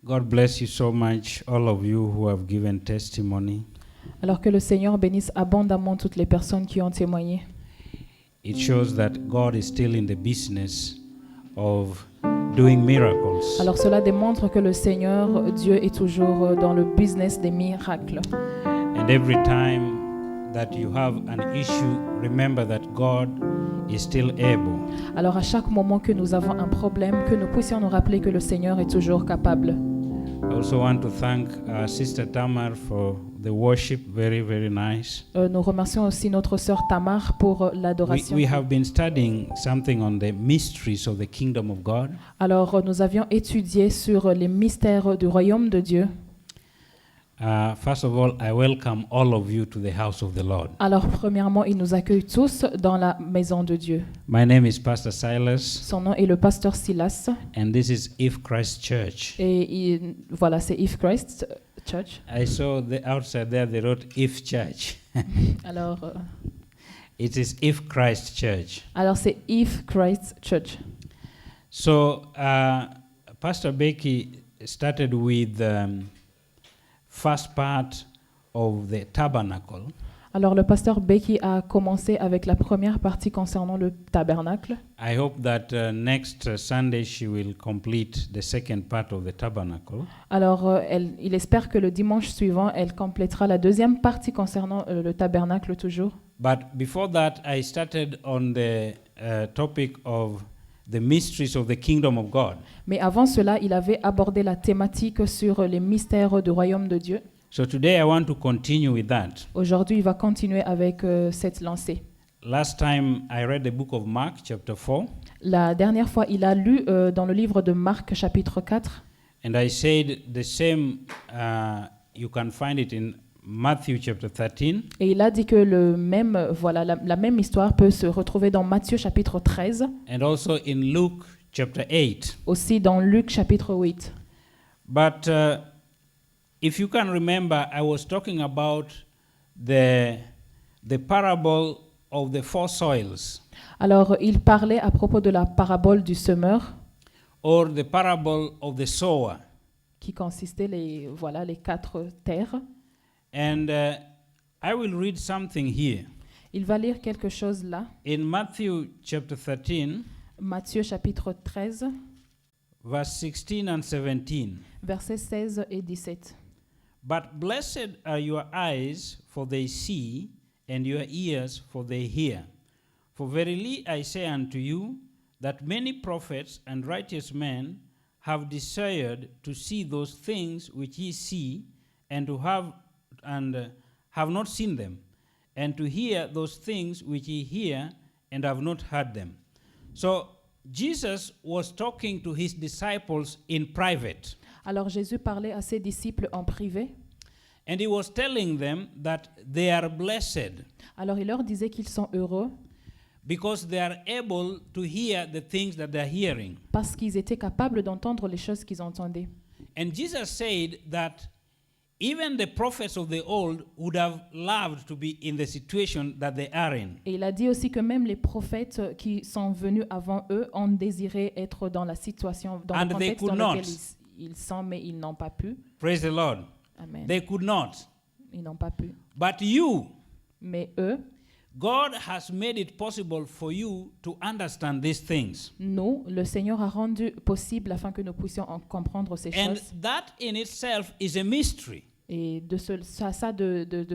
God bless you so much, all of you who have given testimony. Alors que le Seigneur bénisse abondamment toutes les personnes qui ont témoigné. It shows that God is still in the business of doing miracles. Alors cela démontre que le Seigneur, Dieu, est toujours dans le business des miracles. And every time that you have an issue, remember that God is still able. Alors à chaque moment que nous avons un problème, que nous puissions nous rappeler que le Seigneur est toujours capable. I also want to thank Sister Tamar for the worship, very, very nice. Nous remercions aussi notre sœur Tamar pour l'adoration. We have been studying something on the mysteries of the kingdom of God. Alors nous avions étudié sur les mystères du royaume de Dieu. First of all, I welcome all of you to the house of the Lord. Alors premièrement, il nous accueille tous dans la maison de Dieu. My name is Pastor Silas, Son nom est le pasteur Silas. and this is If Christ Church. Et voilà, c'est If Christ Church. I saw the outside there they wrote If Church. Alors, It is If Christ Church. alors c'est If Christ Church. So Pastor Becky started with first part of the tabernacle. Alors le pasteur Becky a commencé avec la première partie concernant le tabernacle. I hope that next Sunday she will complete the second part of the tabernacle. Alors il espère que le dimanche suivant, elle complétera la deuxième partie concernant le tabernacle toujours. But before that, I started on the topic of the mysteries of the kingdom of God. Mais avant cela, il avait abordé la thématique sur les mystères du royaume de Dieu. So today I want to continue with that. Aujourd'hui, il va continuer avec cette lancée. Last time I read the book of Mark, chapter 4, La dernière fois, il a lu dans le livre de Marc, chapitre 4. and I said the same, you can find it in Matthew, chapter 13, Et il a dit que le même, voilà, la même histoire peut se retrouver dans Matthieu, chapitre 13, and also in Luke, chapter 8. aussi dans Luc, chapitre 8. But if you can remember, I was talking about the parable of the four soils, Alors, il parlait à propos de la parabole du semeur, or the parable of the sower. qui consistait les 4 terres. And I will read something here. Il va lire quelque chose là. In Matthew chapter 13, Matthieu, chapitre 13, verse 16 and 17. versets 16 et 17. But blessed are your eyes, for they see, and your ears, for they hear. For verily I say unto you, that many prophets and righteous men have desired to see those things which ye see, and to have not seen them, and to hear those things which ye hear, and have not heard them. So Jesus was talking to his disciples in private. Alors Jésus parlait à ses disciples en privé. And he was telling them that they are blessed Alors il leur disait qu'ils sont heureux because they are able to hear the things that they're hearing. parce qu'ils étaient capables d'entendre les choses qu'ils entendaient. And Jesus said that even the prophets of the old would have loved to be in the situation that they are in. Et il a dit aussi que même les prophètes qui sont venus avant eux ont désiré être dans la situation, dans And le they contexte could dans lequel not. ils sont, mais ils n'ont pas pu. Praise the Lord. Amen. They could not. Ils n'ont pas pu. But you, Mais eux, God has made it possible for you to understand these things. nous, le Seigneur a rendu possible afin que nous puissions en comprendre ces And choses. that in itself is a mystery. Et de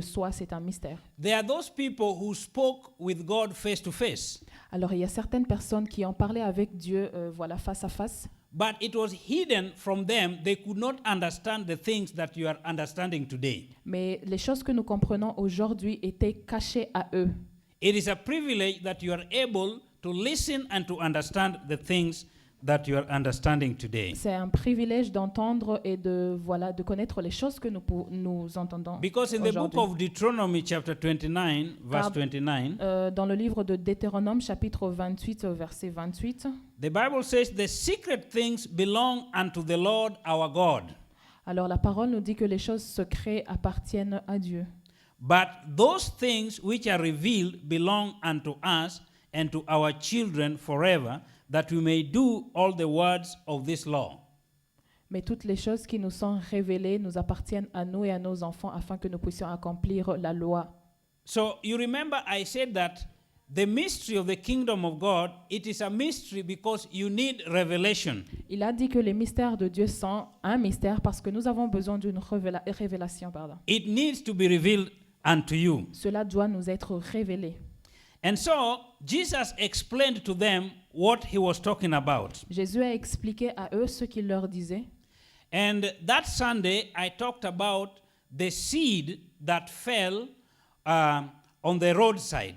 soi, c'est un mystère. There are those people who spoke with God face to face. Alors, il y a certaines personnes qui ont parlé avec Dieu, face à face. But it was hidden from them. They could not understand the things that you are understanding today. Mais les choses que nous comprenons aujourd'hui étaient cachées à eux. It is a privilege that you are able to listen and to understand the things that you are understanding today. C'est un privilège d'entendre et de connaître les choses que nous entendons Because in the book aujourd'hui. of Deuteronomy chapter 29, verse 29, Dans le livre de Deutéronome, chapitre 28, verset 28, the Bible says the secret things belong unto the Lord our God. alors la parole nous dit que les choses secrètes appartiennent à Dieu. But those things which are revealed belong unto us and to our children forever, that we may do all the words of this law. Mais toutes les choses qui nous sont révélées nous appartiennent à nous et à nos enfants afin que nous puissions accomplir la loi. So you remember I said that the mystery of the kingdom of God, it is a mystery because you need revelation. Il a dit que les mystères de Dieu sont un mystère parce que nous avons besoin d'une révélation. It needs to be revealed unto you. Cela doit nous être révélé. And so Jesus explained to them what he was talking about. Jésus a expliqué à eux ce qu'il leur disait. And that Sunday, I talked about the seed that fell on the roadside.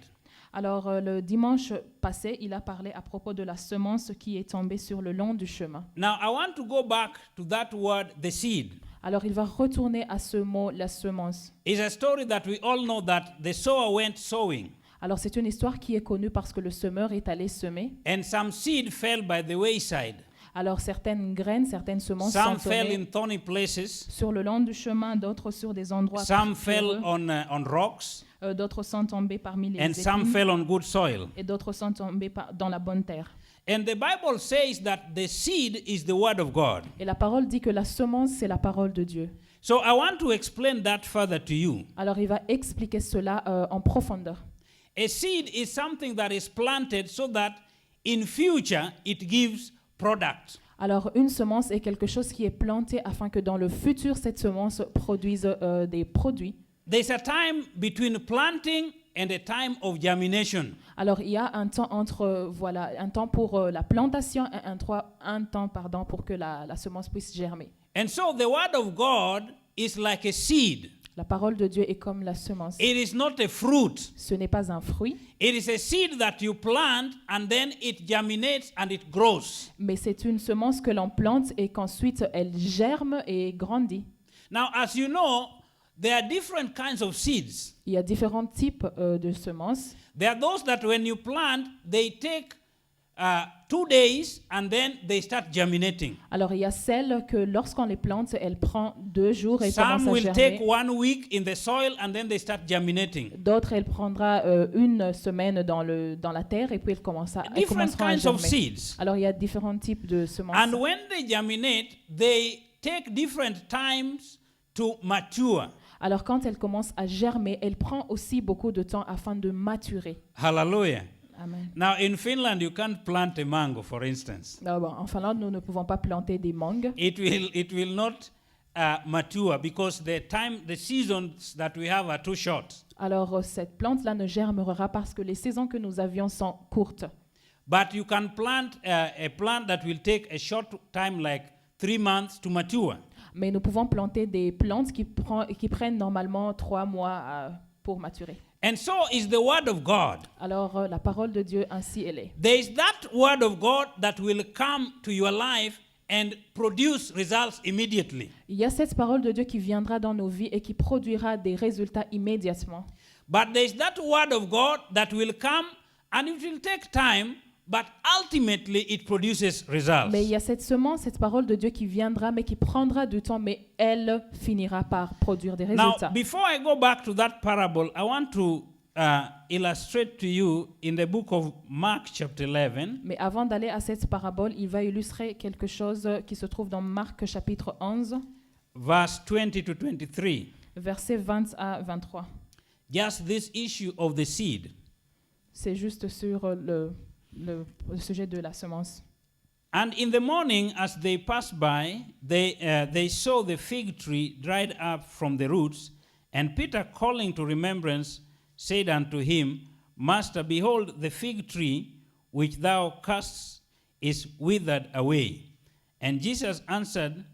Alors, le dimanche passé, il a parlé à propos de la semence qui est tombée sur le long du chemin. Now, I want to go back to that word, the seed. Alors, il va retourner à ce mot, la semence. It's a story that we all know that the sower went sowing. Alors, c'est une histoire qui est connue parce que le semeur est allé semer. And some seed fell by the wayside. Alors, certaines graines, certaines semences Some sont fell tombées in thorny places. sur le long du chemin, d'autres sur des endroits Some fell pierreux, on rocks. d'autres sont tombés parmi les And some épines, fell on good soil. et d'autres sont tombés dans la bonne terre. And the Bible says that the seed is the word of God. Et la parole dit que la semence, c'est la parole de Dieu. So I want to explain that further to you. Alors, il va expliquer cela en profondeur. A seed is something that is planted so that in future it gives product. Alors, une semence est quelque chose qui est planté afin que dans le futur, cette semence produise des produits. There's a time between planting and a time of germination. Alors, il y a un temps un temps pour la plantation et un temps pour que la semence puisse germer. And so the word of God is like a seed. La parole de Dieu est comme la semence. It is not a fruit. Ce n'est pas un fruit, It is a seed that you plant and then it germinates and it grows. mais c'est une semence que l'on plante et qu'ensuite elle germe et grandit. Now, as you know, there are different kinds of seeds. Il y a différents types de semences. There are those that when you plant, they take 2 days and then they start germinating. Alors, il y a celles que lorsqu'on les plante, elles prennent 2 jours et Some commencent à will germer. take 1 week in the soil and then they start germinating. D'autres, elle prendra une semaine dans la terre et puis elles Different commenceront à kinds of germer. seeds. Alors, il y a différents types de semences. And when they germinate, they take different times to mature. Alors, quand elles commencent à germer, elles prennent aussi beaucoup de temps afin de maturer. Hallelujah. Amen. Now in Finland, you can't plant a mango, for instance. En Finlande, nous ne pouvons pas planter des mangues. It will not mature because the seasons that we have are too short. Alors, cette plante-là ne germera parce que les saisons que nous avions sont courtes. But you can plant a plant that will take a short time, like 3 months, to mature. Mais nous pouvons planter des plantes qui prennent normalement 3 mois pour maturer. And so is the word of God. Alors, la parole de Dieu, ainsi elle est. There is that word of God that will come to your life and produce results immediately. Il y a cette parole de Dieu qui viendra dans nos vies et qui produira des résultats immédiatement. But there is that word of God that will come and it will take time, but ultimately it produces results. Mais il y a cette semence, cette parole de Dieu qui viendra, mais qui prendra du temps, mais elle finira par produire des Now, résultats. before I go back to that parable, I want to illustrate to you in the book of Mark chapter 11. Mais avant d'aller à cette parabole, il va illustrer quelque chose qui se trouve dans Marc chapitre 11, Verse 20 to 23. versets 20 à 23. Just this issue of the seed. C'est juste sur le sujet de la semence. And in the morning, as they passed by, they saw the fig tree dried up from the roots. And Peter, calling to remembrance, said unto him, Master, behold, the fig tree which thou cast is withered away. And Jesus answered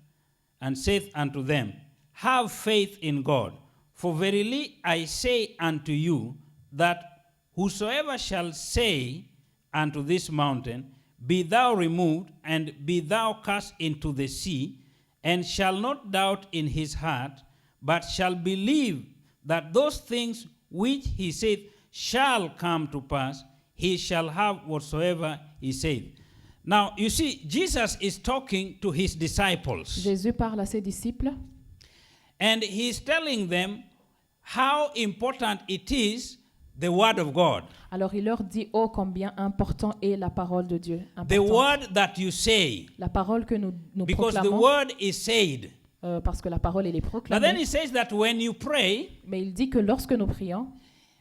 and saith unto them, Have faith in God. For verily I say unto you, that whosoever shall say unto this mountain, Be thou removed, and be thou cast into the sea, and shall not doubt in his heart, but shall believe that those things which he saith shall come to pass, he shall have whatsoever he saith. Now, you see, Jesus is talking to his disciples, Jésus parle à ses disciples and he's telling them how important it is the word of God. Alors il leur dit, oh combien important est la parole de Dieu. The Importante. word that you say, La parole que nous because the proclamons, word is said. parce que la parole elle est But then proclamée. he says that when you pray, Mais il dit que lorsque nous prions,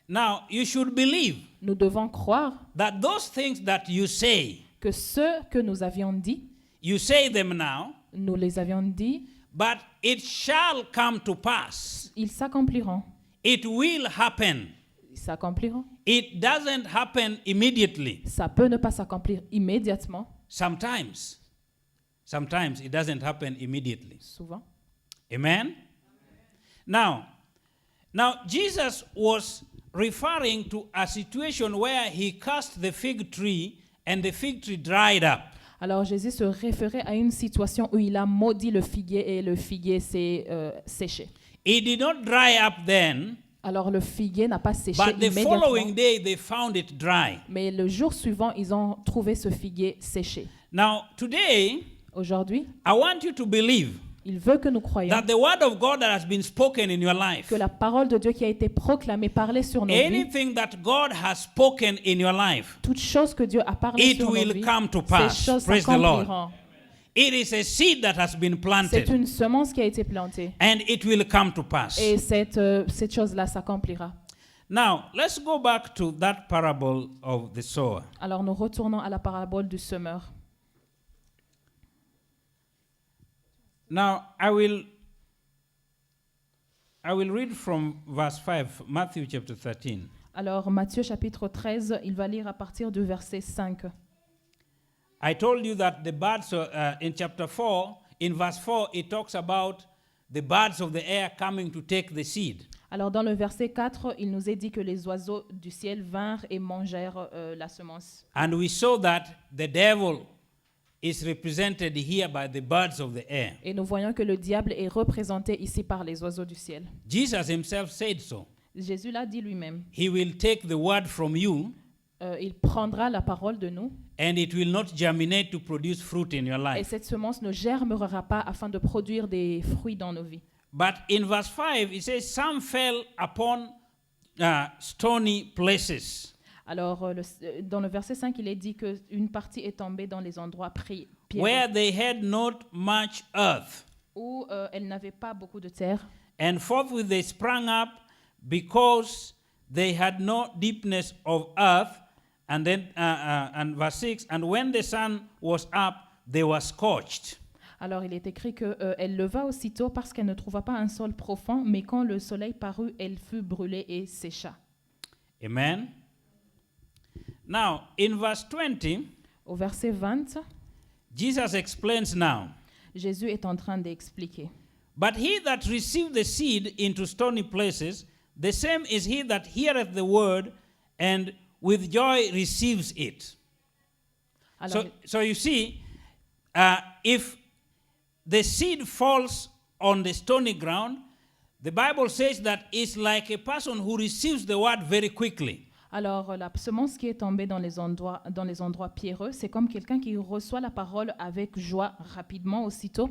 now you should believe nous devons croire that those things that you say, que ce que nous avions dit, you say them now, nous les avions dit, but it shall come to pass. ils s'accompliront. It will happen. Ils s'accompliront. It doesn't happen immediately. Ça peut ne pas s'accomplir immédiatement, Sometimes it doesn't happen immediately. souvent. Amen? Now Jesus was referring to a situation where he cursed the fig tree and the fig tree dried up. Alors Jésus se référait à une situation où il a maudit le figuier et le figuier s'est séché. It did not dry up then, Alors le figuier n'a pas séché but the immédiatement, following day they found it dry. mais le jour suivant, ils ont trouvé ce figuier séché. Now, today, Aujourd'hui, I want you to believe il veut que nous croyions that the word of God that has been spoken in your life, que la parole de Dieu qui a été proclamée, parlée sur nos vies, anything that God has spoken in your life, toutes choses que Dieu a parlé it sur nos will vies, come to ces pass. choses Praise the Lord. s'accompliront. It is a seed that has been C'est planted, une semence qui a été plantée and it will come to pass. et cette chose-là s'accomplira. Now, let's go back to that parable of the sower. Alors nous retournons à la parabole du semeur. Now, I will read from verse 5, Matthew chapter 13. Alors Matthieu chapitre 13, il va lire à partir du verset 5. I told you that the birds in chapter 4, in verse 4, it talks about the birds of the air coming to take the seed. Alors dans le verset 4, il nous est dit que les oiseaux du ciel vinrent et mangèrent la semence. And we saw that the devil is represented here by the birds of the air. Et nous voyons que le diable est représenté ici par les oiseaux du ciel. Jesus himself said so. Jésus l'a dit lui-même. He will take the word from you, Il prendra la parole de nous and it will not germinate to produce fruit in your et life. cette semence ne germera pas afin de produire des fruits dans nos vies. But in verse 5, it says, some fell upon stony places. Alors dans le verset 5, il est dit qu'une partie est tombée dans les endroits Where pierreux they had not much earth. où elle n'avait pas beaucoup de terre. And forthwith they sprang up because they had no deepness of earth. And then, and verse 6, and when the sun was up, they were scorched. Alors il est écrit qu'elle leva aussitôt parce qu'elle ne trouva pas un sol profond, mais quand le soleil parut, elle fut brûlée et sécha. Amen. Now, in verse 20, Au verset 20, Jesus explains now, Jésus est en train d'expliquer. but he that received the seed into stony places, the same is he that heareth the word, and with joy receives it. Alors, So you see, if the seed falls on the stony ground, the Bible says that it's like a person who receives the word very quickly. alors, la semence qui est tombée dans les endroits pierreux, c'est comme quelqu'un qui reçoit la parole avec joie rapidement, aussitôt.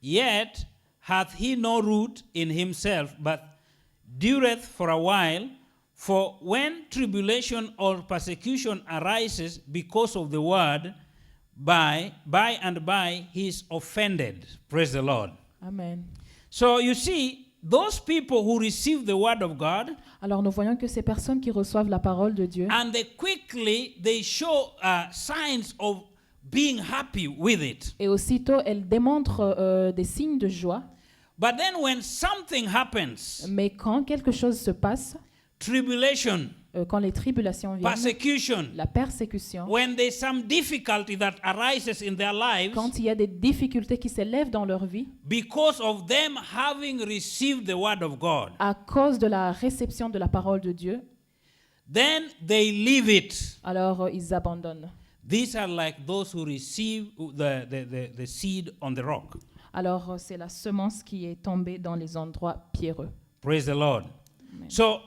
Yet hath he no root in himself, but dureth for a while. For when tribulation or persecution arises because of the word, by and by he is offended. Praise the Lord. Amen. So you see, those people who receive the word of God, Alors nous voyons que ces personnes qui reçoivent la parole de Dieu, and they show signs of being happy with it. et aussitôt elles démontrent des signes de joie, But then when something happens, mais quand quelque chose se passe, tribulation, quand les tribulations viennent, persecution, la persécution, when there's some difficulty that arises in their lives quand il y a des difficultés qui s'élèvent dans leur vie, because of them having received the word of God, à cause de la réception de la parole de Dieu, then they leave it. alors ils abandonnent. These are like those who receive the seed on the rock. Alors c'est la semence qui est tombée dans les endroits pierreux. Praise the Lord. Amen. So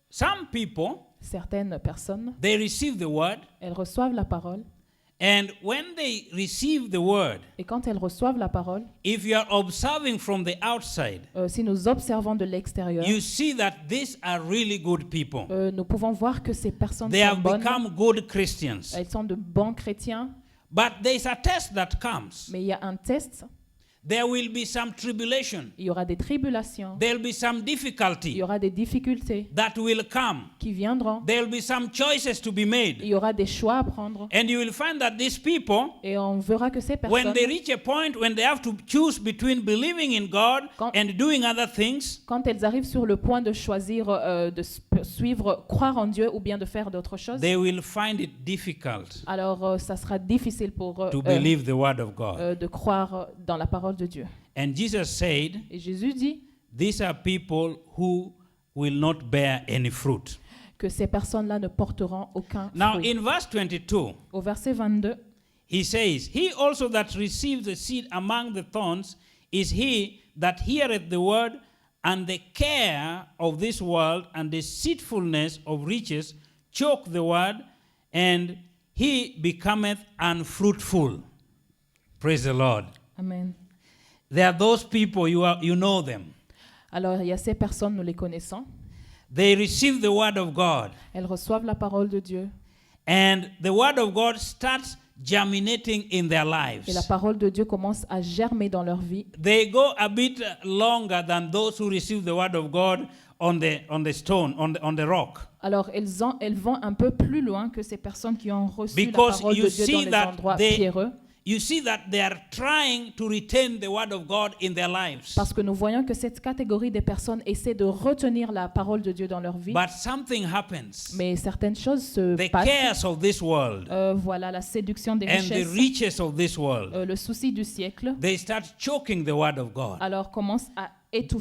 some people, Certaines personnes, they receive the word, elles reçoivent la parole, And when they receive the word, Et quand elles reçoivent la parole, if you are observing from the outside, si nous observons de l'extérieur, you see that these are really good people. nous pouvons voir que ces personnes They sont have bonnes. become good Christians. Elles sont de bons chrétiens. But there is a test that comes. Mais il y a un test. There will be some tribulation. Il y aura des tribulations. There will be some Il difficulty y aura des difficultés that will come. qui viendront. There will be some choices to be Il made. y aura des choix à prendre. And you will find that these people, Et on verra que ces when personnes, they reach a point when they have to choose between believing in God Quand- and doing other things, quand elles arrivent sur le point de choisir suivre, croire en Dieu ou bien de faire d'autres choses, they will find it difficult alors ça sera difficile pour eux to believe the word of God. de croire dans la parole de Dieu. And Jesus said, Et Jésus dit these are people who will not bear any fruit. que ces personnes-là ne porteront aucun Now, fruit. in verse 22, Au verset 22, he says, he also that receives the seed among the thorns is he that heareth the word, and the care of this world and the deceitfulness of riches choke the word, and he becometh unfruitful. Praise the Lord. Amen. There are those people, you know them. Alors il y a ces personnes, nous les connaissons. They receive the word of God, Elles reçoivent la parole de Dieu. and the word of God starts germinating in their Et la lives. parole de Dieu commence à germer dans leur vie. They go a bit longer than those who receive the word of God on the stone, on the rock. Alors elles vont un peu plus loin que ces personnes qui ont reçu Because la parole you de Dieu see dans les that endroits they- pierreux. You see that they are trying to retain the word of God in their lives. Parce que nous voyons que cette catégorie des personnes essaie de retenir la parole de Dieu dans leur vie. But something happens. Mais certaines choses se The passent. cares of this world Voilà, la séduction des and the richesses, riches of this world, le souci du siècle, they start choking the word of God. alors commence à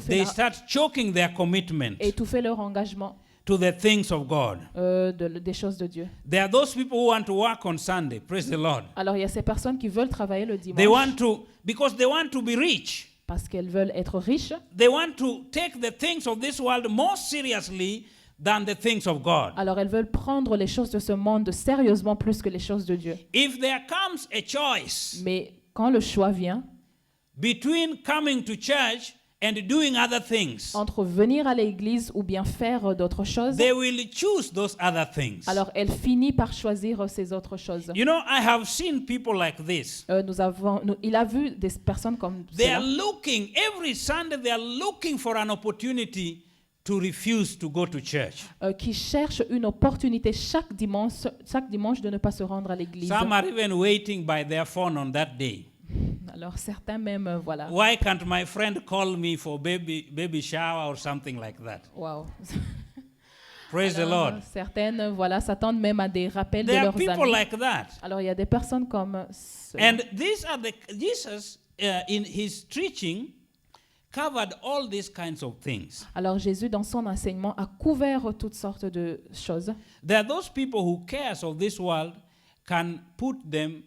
They start choking their commitment étouffer leur engagement to the things of God. des choses de Dieu. There are those people who want to work on Sunday. Praise the Lord. Alors il y a ces personnes qui veulent travailler le dimanche They want to, because they want to be rich. parce qu'elles veulent être riches. They want to take the things of this world more seriously than the things of God. Alors elles veulent prendre les choses de ce monde sérieusement plus que les choses de Dieu. If there comes a choice Mais quand le choix vient between coming to church and doing other things, entre venir à l'église ou bien faire d'autres choses, they will choose those other things. alors elle finit par choisir ces autres choses. You know, I have seen people like this. Il a vu des personnes comme They are cela. looking, every Sunday, they are looking for an opportunity to refuse to go to church. Qui cherchent une opportunité chaque dimanche de ne pas se rendre à l'église. Some are even waiting by their phone on that day. Alors certains même, voilà. Why can't my friend call me for baby shower or something like that? Wow. Praise the Alors, Lord. certaines, voilà, s'attendent même à des rappels de There are leurs people amis. like that. Alors il y a des personnes comme cela. And these are Jesus in his preaching covered all these kinds of things. Alors Jésus, dans son enseignement, a couvert toutes sortes de choses. There are those people who cares of this world can put them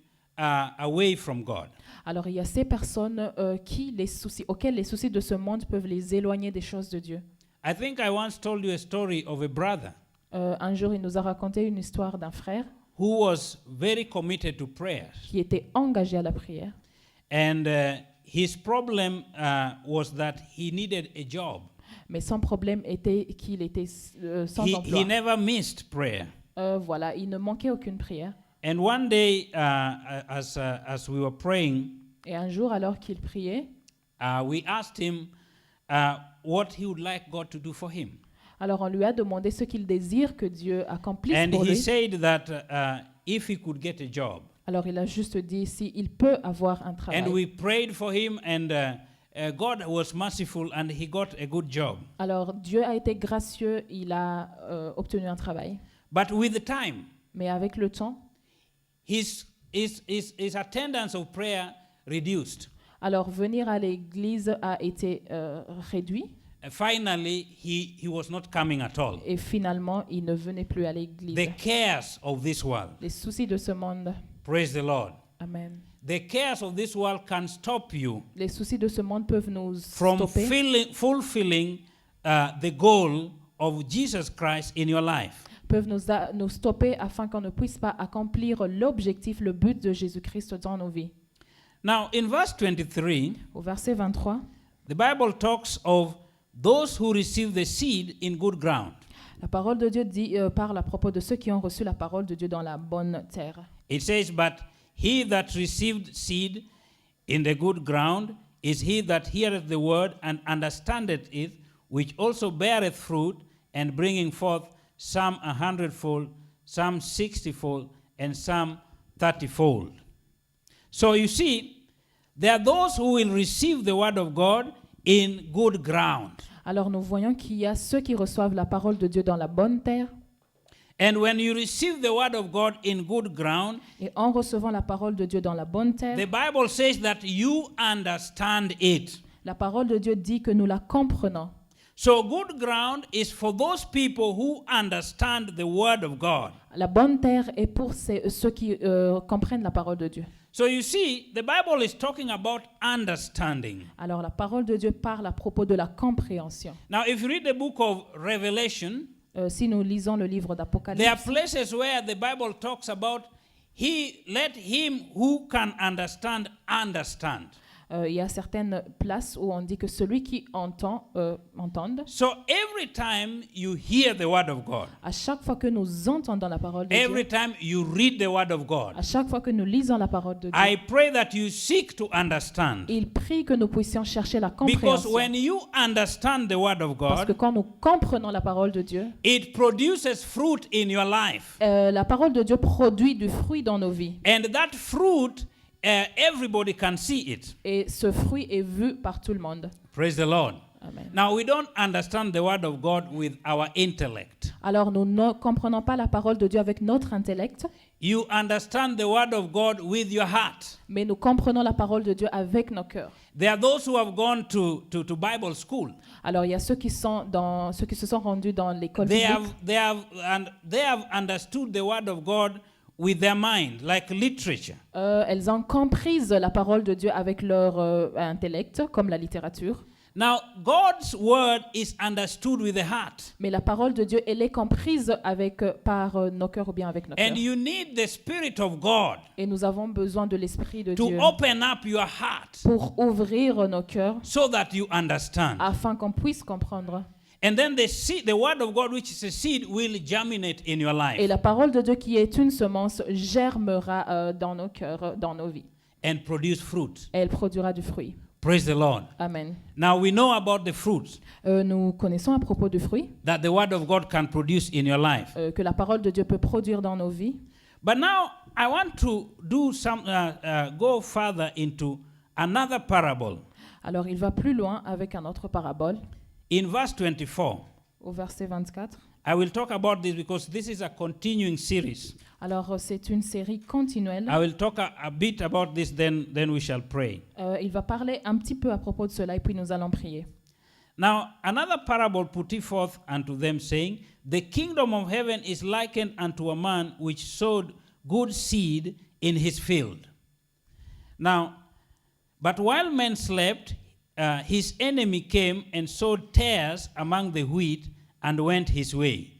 away from God. Alors il y a ces personnes auxquelles les soucis de ce monde peuvent les éloigner des choses de Dieu. I think I once told you a story of a brother Un jour, il nous a raconté une histoire d'un frère who was very committed to prayer. qui était engagé à la prière. And his problem was that he needed a job. Mais son problème était qu'il était sans emploi. He never missed prayer. Voilà, il ne manquait aucune prière. And one day, as we were praying, Et un jour, alors qu'il priait, we asked him what he would like God to do for him. alors on lui a demandé ce qu'il désire que Dieu accomplisse And pour he lui. said that if he could get a job. Alors il a juste dit s'il peut avoir un And travail. we prayed for him, and God was merciful, and he got a good job. Alors Dieu a été gracieux, il a obtenu un travail. But with the time, Mais avec le temps, his attendance of prayer reduced. alors venir à l'église a été réduit Finally, he was not coming at all. et finalement il ne venait plus à l'église. The cares of this world. Les soucis de ce monde. Praise the Lord. Amen. The cares of this world can stop you Les soucis de ce monde peuvent nous from stopper fulfilling the goal of Jesus Christ in your life. peuvent nous stopper afin qu'on ne puisse pas accomplir l'objectif, le but de Jésus-Christ dans nos vies. Now, in verse 23, Au verset 23, the Bible talks of those who receive the seed in good ground. la parole de Dieu parle à propos de ceux qui ont reçu la parole de Dieu dans la bonne terre. It says, "But he that received seed in the good ground is he that heareth the word and understandeth it, which also beareth fruit, and bringing forth some 100-fold, some 60-fold, and some 30-fold." So you see, there are those who will receive the word of God in good ground. Alors nous voyons qu'il y a ceux qui reçoivent la parole de Dieu dans la bonne terre. And when you receive the word of God in good ground, Et en recevant la parole de Dieu dans la bonne terre, the Bible says that you understand it. la parole de Dieu dit que nous la comprenons. So good ground is for those people who understand the word of God. La bonne terre est pour ceux qui comprennent la parole de Dieu. So you see, the Bible is talking about understanding. Alors la parole de Dieu parle à propos de la compréhension. Now, if you read the book of Revelation, Si nous lisons le livre there are d'Apocalypse, places where the Bible talks about let him who can understand understand. il y a certaines places où on dit que celui qui entende, So every time you hear the word of God, à chaque fois que nous entendons la parole de every Dieu, time you read the word of God, à chaque fois que nous lisons la parole de Dieu, I pray that you seek to understand. il prie que nous puissions chercher la Because compréhension. when you understand the word of Parce que God, quand nous comprenons la parole de Dieu, it produces fruit in your life. la parole de Dieu produit du fruit dans nos vies. And that fruit, everybody can see it. Et ce fruit est vu par tout le monde. Praise the Lord. Amen. Now, we don't understand the word of God with our intellect. Alors nous ne comprenons pas la parole de Dieu avec notre intellect, You understand the word of God with your heart. mais nous comprenons la parole de Dieu avec nos cœurs. There are those who have gone to Bible school. Alors il y a ceux qui se sont rendus dans l'école They biblique. have understood the word of God with their mind, like literature. Elles ont compris la parole de Dieu avec leur intellect, comme la littérature. Now, God's word is understood with the heart. Mais la parole de Dieu, elle est comprise par nos cœurs ou bien avec nos cœurs. And you need the Spirit of God Et nous avons besoin de l'Esprit de to Dieu open up your heart pour ouvrir nos cœurs so that you understand. afin qu'on puisse comprendre. And then the word of God, which is a seed, will germinate in your Et life la parole de Dieu qui est une semence germera dans nos cœurs, dans nos vies. and produce fruit. Et elle produira du fruit. Praise the Lord. Amen. Now we know about the fruits Nous connaissons à propos du fruit that the word of God can produce in your life. que la parole de Dieu peut produire dans nos vies. But now I want to go further into another parable. Alors il va plus loin avec un autre parabole In verse 24, au verset 24. I will talk about this because this is a continuing series. Alors c'est une série continuelle. I will talk a bit about this, then we shall pray. Il va parler un petit peu à propos de cela et puis nous allons prier. Now, another parable put he forth unto them, saying, The kingdom of heaven is likened unto a man which sowed good seed in his field. Now, but while men slept, his enemy came and sowed tares among the wheat and went his way.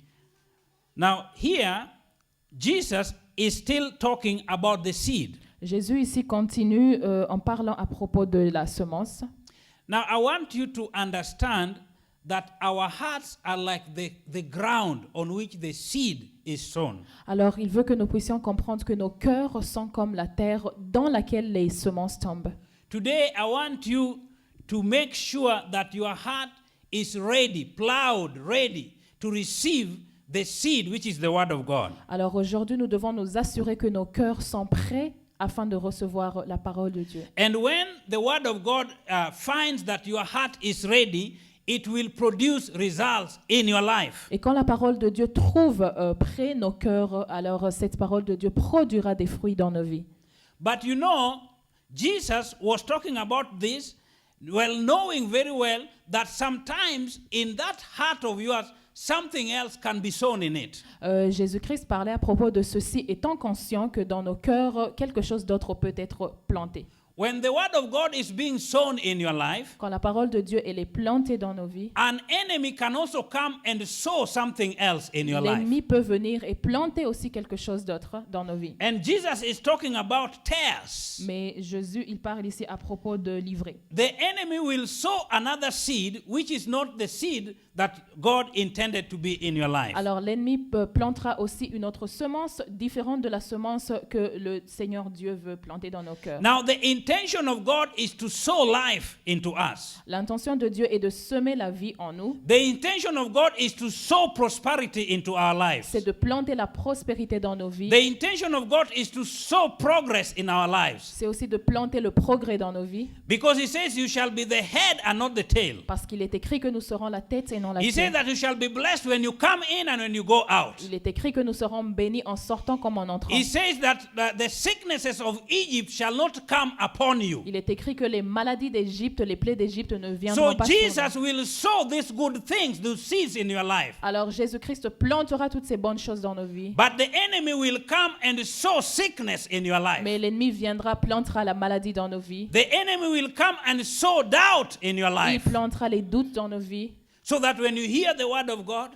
Now, here, Jesus is still talking about the seed. Jésus ici continue en parlant à propos de la semence. Now, I want you to understand that our hearts are like the ground on which the seed is sown. Alors, il veut que nous puissions comprendre que nos cœurs sont comme la terre dans laquelle les semences tombent. Today, I want you to make sure that your heart is ready, plowed, ready to receive the seed, which is the word of God. Alors aujourd'hui, nous devons nous assurer que nos cœurs sont prêts afin de recevoir la parole de Dieu. And when the word of God finds that your heart is ready, it will produce results in your life. Et quand la parole de Dieu trouve prêt nos cœurs, alors cette parole de Dieu produira des fruits dans nos vies. But you know, Jesus was talking about this, well, knowing very well that sometimes in that heart of yours, something else can be sown in it. Jésus-Christ parlait à propos de ceci, étant conscient que dans nos cœurs, quelque chose d'autre peut être planté. when the word of God is being sown in your life, Quand la parole de Dieu elle est plantée dans nos vies, an enemy can also come and sow something else in your life. l'ennemi peut venir et planter aussi quelque chose d'autre dans nos vies. And Jesus is talking about tares. Mais Jésus, il parle ici à propos de l'ivraie. The enemy will sow another seed which is not the seed that God intended to be in your life. Alors l'ennemi plantera aussi une autre semence différente de la semence que le Seigneur Dieu veut planter dans nos cœurs. Now the intention of God is to sow life into us. L'intention de Dieu est de semer la vie en nous. The intention of God is to sow prosperity into our lives. C'est de planter la prospérité dans nos vies. The intention of God is to sow progress in our lives. C'est aussi de planter le progrès dans nos vies. Because he says you shall be the head and not the tail. Parce qu'il est écrit que nous serons la tête et non la He says queue. that you shall be blessed when you come in and when you go out. Il est écrit que nous serons bénis en sortant comme en entrant. He says that the sicknesses of Egypt shall not come upon you. Il est écrit que les maladies d'Égypte, les plaies d'Égypte ne viendront So pas sur nous. Jesus will sow these good things, those seeds in your life. Alors Jésus-Christ plantera toutes ces bonnes choses dans nos vies. But the enemy will come and sow sickness in your life. Mais l'ennemi viendra, plantera la maladie dans nos vies. The enemy will come and sow doubt in your Il life. plantera les doutes dans nos vies. So that when you hear the word of God,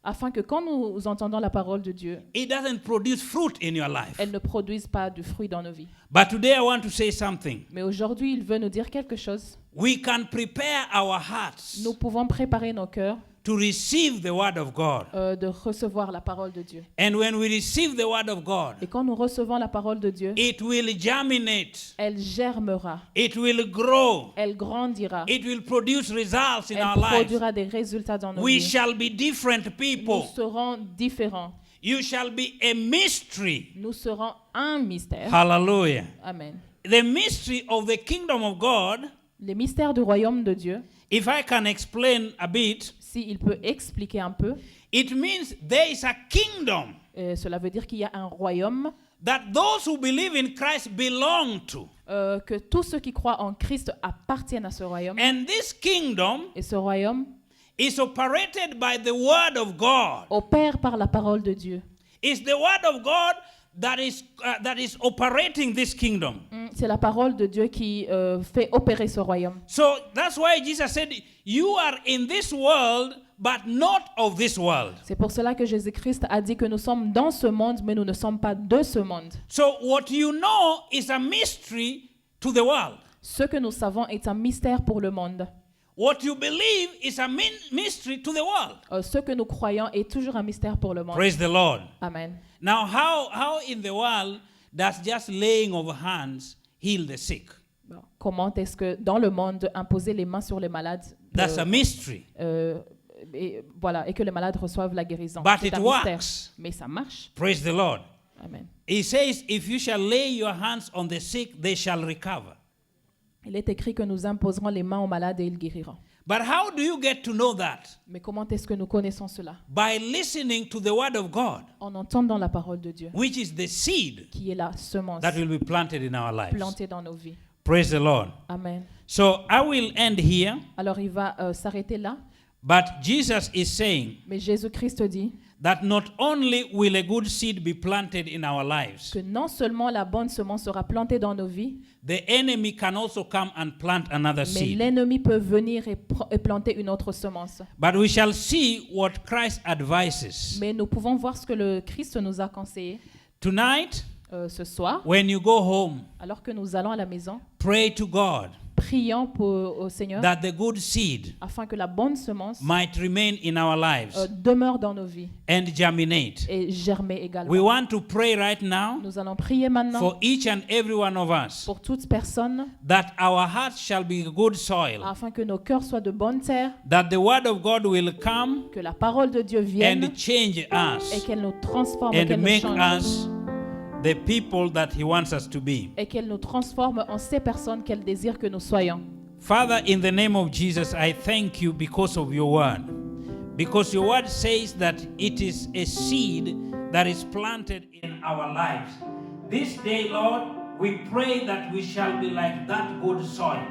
Afin que quand nous entendons la parole de Dieu, it doesn't produce fruit in your life. elle ne produise pas de fruits dans nos vies. But today I want to say something. Mais aujourd'hui, il veut nous dire quelque chose. We can prepare our hearts Nous pouvons préparer nos cœurs to receive the word of God. de recevoir la parole de Dieu. And when we receive the word of God, Et quand nous recevons la parole de Dieu, it will germinate, elle germera, it will grow, elle grandira, it will produce results in elle our lives. produira des résultats dans nos We vies. shall be different Nous people. serons différents. You shall be a mystery. Nous serons un mystère. Hallelujah. Amen. The mystery of the kingdom of God, Les mystères du royaume de Dieu, if I can explain a bit, s'il peut expliquer un peu, it means there is a kingdom cela veut dire qu'il y a un royaume that those who believe in Christ belong to. que tous ceux qui croient en Christ appartiennent à ce royaume. And this kingdom Et ce royaume is operated by the word of God. opère par la parole de Dieu. It's the word of God that is operating this kingdom. C'est la parole de Dieu qui fait opérer ce royaume. So that's why Jesus said, you are in this world, but not of this world. C'est pour cela que Jésus-Christ a dit que nous sommes dans ce monde, mais nous ne sommes pas de ce monde. So what you know is a mystery to the world. Ce que nous savons est un mystère pour le monde. What you believe is a mystery to the world. Ce que nous croyons est toujours un mystère pour le monde. Praise the Lord. Amen. Now, how in the world does just laying of hands heal the sick? Bon. Comment est-ce que dans le monde, imposer les mains sur les malades, That's a mystery. et que les malades reçoivent la guérison. But C'est it un mystère. works. Mais ça marche. Praise the Lord. Amen. He says, if you shall lay your hands on the sick, they shall recover. Il est écrit que nous imposerons les mains aux malades et ils guériront. But how do you get to know that? Mais comment est-ce que nous connaissons cela? By listening to the word of God, En entendant la parole de Dieu, which is the seed qui est la semence that will be planted in our lives. plantée dans nos vies. Praise the Lord. Amen. So I will end here, Alors il va s'arrêter là. but Jesus is saying Mais Jésus-Christ dit that not only will a good seed be planted in our lives, que non seulement la bonne semence sera plantée dans nos vies, the enemy can also come and plant another mais seed. l'ennemi peut venir et planter une autre semence. But we shall see what Christ advises. Mais nous pouvons voir ce que le Christ nous a conseillé Tonight, ce soir, when you go home, alors que nous allons à la maison. pray to God Prions au Seigneur that the good seed afin que la bonne semence might remain in our lives demeure dans nos vies and germinate. et germer également. We want to pray right now Nous allons prier maintenant for each and every one of us pour toute personne that our hearts shall be good soil, afin que nos cœurs soient de bonne terre, that the word of God will come que la parole de Dieu vienne and change et us qu'elle nous transforme, and qu'elle nous make change us the people that he wants us to be. et qu'elle nous transforme en ces personnes qu'elle désire que nous soyons. Father, in the name of Jesus, I thank you because of your word. Because your word says that it is a seed that is planted in our lives. This day, Lord, we pray that we shall be like that good soil.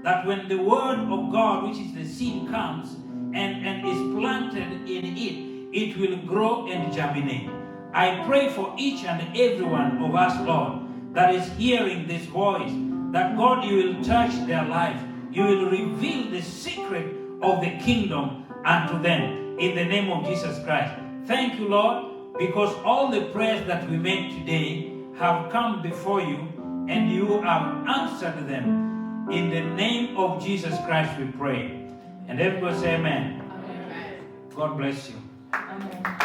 That when the word of God, which is the seed, comes and is planted in it, it will grow and germinate. I pray for each and every one of us, Lord, that is hearing this voice, that God, you will touch their life. You will reveal the secret of the kingdom unto them in the name of Jesus Christ. Thank you, Lord, because all the prayers that we made today have come before you and you have answered them. In the name of Jesus Christ we pray. And everybody say amen. Amen. God bless you. Amen.